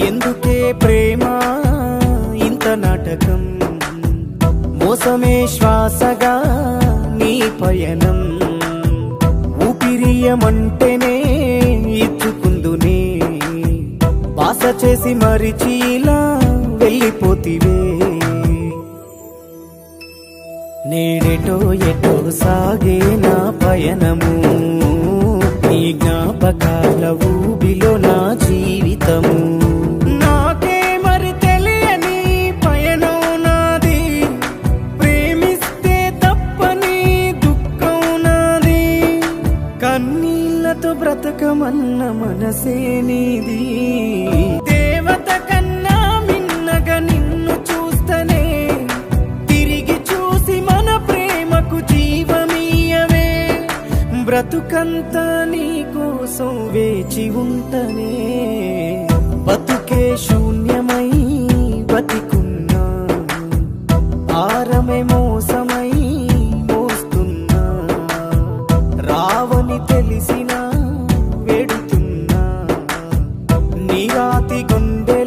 ఎందుకే ప్రేమ ఇంత నాటకం, మోసమే శ్వాసగా నీ పయనం, ఊపిరియమంటేనే ఇచ్చుకుందునే, బాస చేసి మరిచి ఇలా వెళ్ళిపోతివే. నేడెటో ఎటో సాగే నా పయనము, నీ జ్ఞాపకాల ఊబిలో నా జీవితము. నాకే మరి తెలియని పయనం నాది, ప్రేమిస్తే తప్పని దుఃఖం నాది, కన్నీళ్లతో బ్రతకమన్న మనసే నీది. దేవత కన్నా మిన్నగా నిన్ను చూస్తనే తిరిగి చూసి మన ప్రేమకు జీవమీయవే, బ్రతుకంతా నీ కోసం వేచి ఉంటనే, బతుకే శూన్యమై బతికున్నా, ఆరమే మోసమై మోస్తున్నా, రావని తెలిసినా వెడుతున్నా, నీ రాతి గుండె